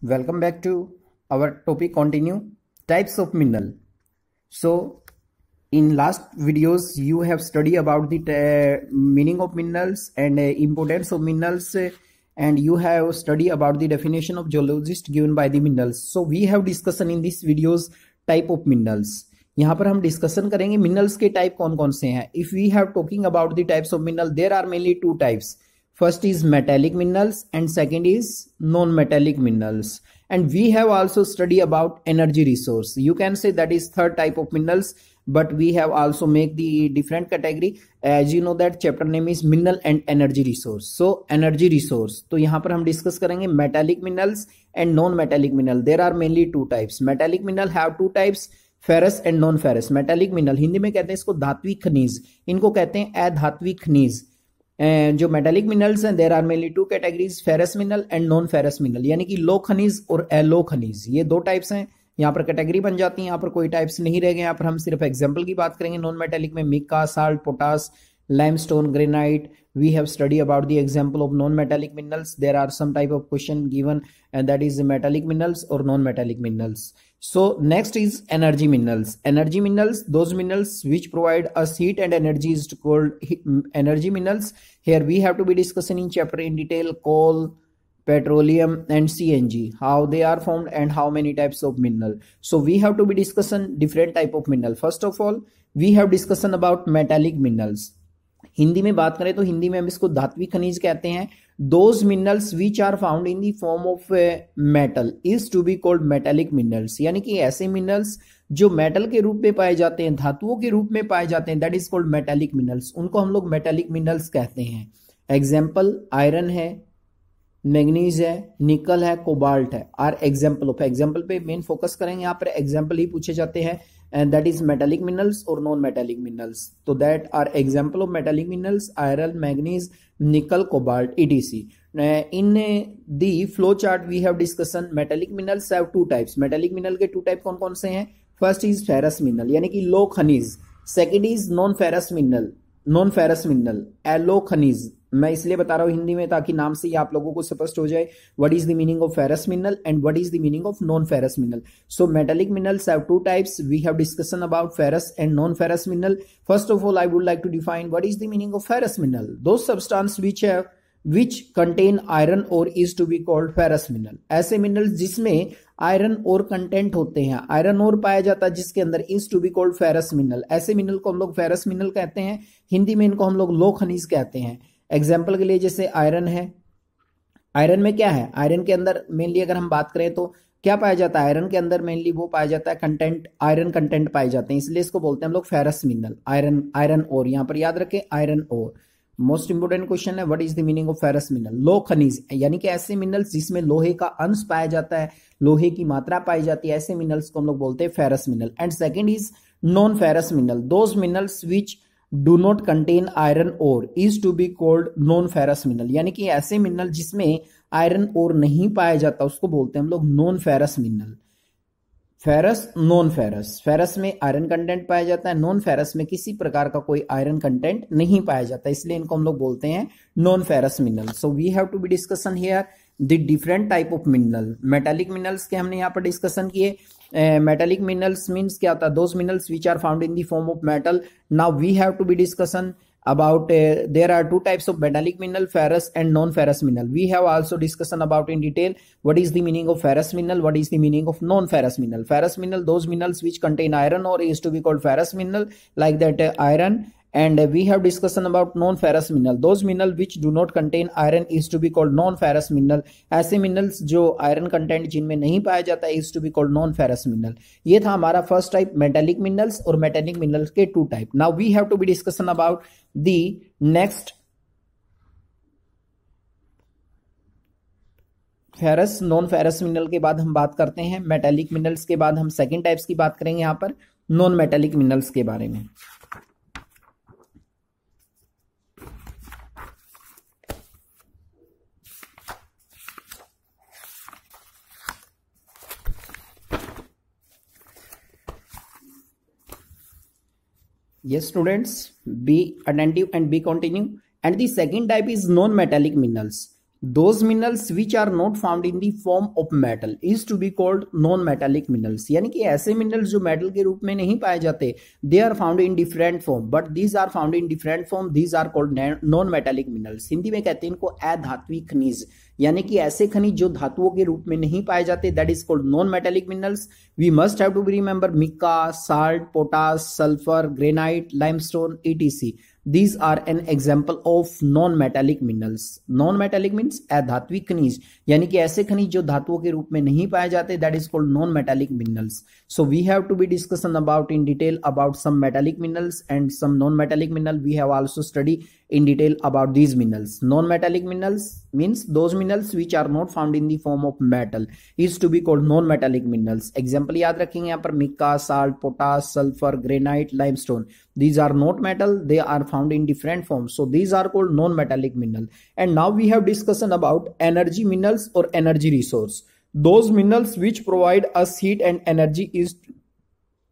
Welcome back to our topic continue types of mineral. So in last videos you have studied about the meaning of minerals and importance of minerals and you have studied about the definition of geologist given by the minerals. So we have discussion in this videos type of minerals. यहाँ पर हम discussion करेंगे minerals के type कौन कौन से हैं. If we have talking about the types of mineral there are mainly two types. First is metallic minerals and second is non-metallic minerals. And we have also studied about energy resource. You can say that is third type of minerals, but we have also make the different category. As you know that chapter name is mineral and energy resource. So energy resource. तो यहाँ पर हम discuss करेंगे metallic minerals and non-metallic mineral. There are mainly two types. Metallic mineral have two types. Ferrous and non ferrous. Metallic mineral Hindi में कहते हैं इसको धात्विक खनिज, इनको कहते हैं अधात्विक खनिज. जो मेटालिक मिनरल्स हैं there are mainly two categories, ferrous mineral and non ferrous mineral, यानी कि लो खनिज और एलो खनिज, ये दो टाइप्स हैं. यहाँ पर कैटेगरी बन जाती है, यहाँ पर कोई टाइप्स नहीं रह गए. यहाँ पर हम सिर्फ एग्जांपल की बात करेंगे. नॉन मेटालिक में mica, salt, potash, limestone, granite. We have studied about the example of non-metallic minerals. There are some type of question given and that is metallic minerals or non-metallic minerals. So next is energy minerals. Energy minerals, those minerals which provide us heat and energy is called energy minerals. Here we have to be discussing in chapter in detail coal, petroleum and CNG, how they are formed and how many types of mineral. So we have to be discussing different type of mineral. First of all we have discussion about metallic minerals. Hindi में बात करें तो हिंदी में हम इसको धात्विक खनिज कहते हैं. Those minerals which are found in the form of metal is to be called metallic minerals, यानी कि ऐसे मिनरल्स जो मेटल के रूप में पाए जाते हैं, धातुओं के रूप में पाए जाते हैं, that is called metallic minerals. उनको हम लोग मेटालिक मिनरल्स कहते हैं. एग्जाम्पल आयरन है, मैग्नीज है, निकल है, कोबाल्ट है, आर एग्जाम्पल ऑफ. एग्जाम्पल पे मेन फोकस करेंगे, यहाँ पर एग्जाम्पल ही पूछे जाते हैं. And that is metallic minerals or non-metallic minerals. So that are example of metallic minerals: iron, manganese, nickel, cobalt, etc. In the flow chart we have discussion metallic minerals have two types. Metallic mineral के two type कौन कौन से हैं? First is ferrous mineral यानी कि लो खनिज. Second is non-ferrous mineral, non ferrous mineral, एलो खनिज. मैं इसलिए बता रहा हूं हिंदी में ताकि नाम से ही आप लोगों को स्पष्ट हो जाए what is the meaning of ferrous mineral and what is the meaning of non ferrous mineral. So metallic minerals have two types. We have discussion about ferrous and non ferrous mineral. First of all I would like to define what is the meaning of ferrous mineral. Those substance which contain iron ore is to be called ferrous mineral. ऐसे minerals जिसमें iron ore content होते हैं, iron ore पाया जाता है जिसके अंदर, is to be called ferrous mineral. ऐसे मिनरल को हम लोग फेरस मिनरल कहते हैं. हिंदी में इनको हम लोग लो खनिज कहते हैं. एग्जाम्पल के लिए जैसे आयरन है, आयरन में क्या है, आयरन के अंदर मेनली अगर हम बात करें तो क्या पाया जाता है, आयरन के अंदर मेनली वो पाया जाता है कंटेंट, आयरन कंटेंट पाए जाते हैं, इसलिए इसको बोलते हैं हम लोग फेरस मिनरल. आयरन ओर, यहां पर याद रखें iron ore. Most important question है what is the meaning of ferrous mineral. लो खनिज यानी कि ऐसे मिनरल्स जिसमें लोहे का अंश पाया जाता है, लोहे की मात्रा पाई जाती है, ऐसे मिनरल्स को हम लोग बोलते हैं ferrous mineral. And second is non ferrous mineral. Those minerals which do not contain iron ore is to be called non ferrous mineral, यानी कि ऐसे मिनरल जिसमें आयरन ओर नहीं पाया जाता उसको बोलते हैं हम लोग non ferrous mineral. Ferrous, non ferrous. Ferrous में आयरन कंटेंट पाया जाता है, नॉन फेरस में किसी प्रकार का कोई आयरन कंटेंट नहीं पाया जाता, इसलिए इनको हम लोग बोलते हैं non ferrous mineral. So we have to be discussion here the different type of mineral. Metallic minerals के हमने यहाँ पर डिस्कशन किए. मेटालिक मिनरल्स मीन्स क्या होता है, those minerals which are found in the form of metal. Now we have to be discussion about there are two types of metallic mineral, ferrous and non-ferrous mineral. We have also discussion about in detail what is the meaning of ferrous mineral, what is the meaning of non-ferrous mineral. Ferrous mineral, those minerals which contain iron ore is to be called ferrous mineral, like that iron. And we have discussion about non-ferrous mineral. Those mineral which do not contain iron is to be called non-ferrous mineral. ऐसे minerals जो iron content जिनमें नहीं पाया जाता है is to be called non-ferrous mineral. ये था हमारा first type metallic minerals और metallic minerals के two type. Now we have to be discussion about the next ferrous non ferrous mineral के बाद हम बात करते हैं मेटालिक मिनरल्स के बाद हम सेकेंड टाइप्स की बात करेंगे यहाँ पर नॉन मेटालिक मिनरल्स के बारे में. Yes students, be attentive and be continue. And the second type is non-metallic minerals. those minerals which are not found in the form of metal is to be called non metallic minerals. यानी कि ऐसे minerals जो metal के रूप में नहीं पाए जाते, they are found in different form, but these are found in different form, these are called non metallic minerals. Hindi में कहते हैं इनको अधात्विक खनिज, यानी कि ऐसे खनिज जो धातुओं के रूप में नहीं पाए जाते, that is called non metallic minerals. We must have to be remember mica, salt, potash, sulphur, granite, limestone, etc. These are an example of non-metallic minerals. Non-metallic means अधात्विक खनिज, यानी कि ऐसे खनिज जो धातुओं के रूप में नहीं पाए जाते, that is called non-metallic minerals. So we have to be discussion about in detail about some metallic minerals and some non-metallic mineral. We have also studied in detail about these minerals. Non-metallic minerals means those minerals which are not found in the form of metal is to be called non-metallic minerals. Example याद रखेंगे यहाँ पर mica, salt, potash, sulphur, granite, limestone. These are not metal, they are found in different forms, so these are called non-metallic mineral. And now we have discussion about energy minerals or energy resource. Those minerals which provide us heat and energy is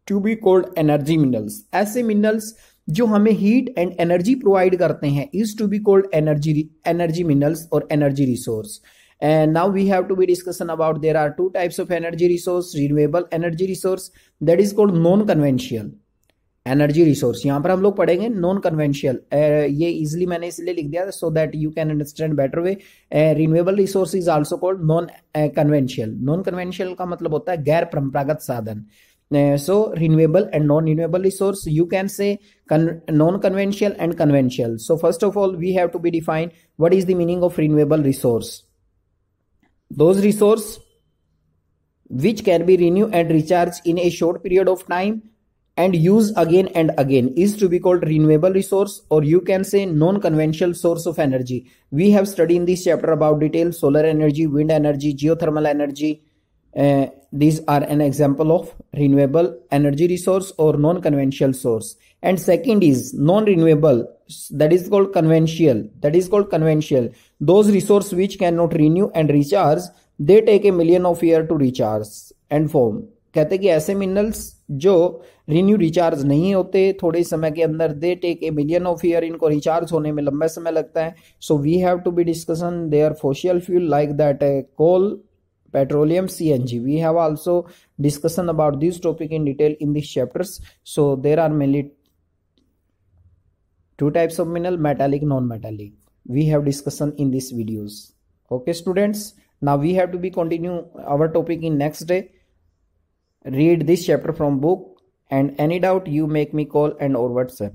to be called energy minerals. ऐसे minerals जो हमें heat and energy provide करते हैं is to be called energy minerals और energy resource. And now we have to be discussion about there are two types of energy resource. Renewable energy resource, that is called non-conventional energy resource. यहां पर हम लोग पढ़ेंगे non conventional. ये easily मैंने इसलिए लिख दिया so that you can understand better way. Renewable resource is also called non conventional. Non conventional का मतलब होता है गैर परंपरागत साधन. So renewable and non-renewable resource, you can say non-conventional and conventional. So first of all we have to be define what is the meaning of renewable resource. Those resource which can be renewed and recharged in a short period of time and use again and again is to be called renewable resource, or you can say non-conventional source of energy. We have studied in this chapter about detail solar energy, wind energy, geothermal energy. These are an example of renewable energy resource or non-conventional source. And second is non-renewable, that is called conventional. Those resources which cannot renew and recharge, they take a million of years to recharge and form. कहते हैं कि ऐसे minerals जो renew recharge नहीं होते थोड़े समय के अंदर, they take a million of year, इनको रिचार्ज होने में लंबा समय लगता है. So we have to be discussion there fossil fuel like that coal, petroleum, CNG. We have also discussion about this topic in detail in these chapters. So there are mainly two types of mineral, metallic, non-metallic. We have discussion in these videos. Okay students, now we have to be continue our topic in next day. Read this chapter from book, and any doubt you make me call and or WhatsApp.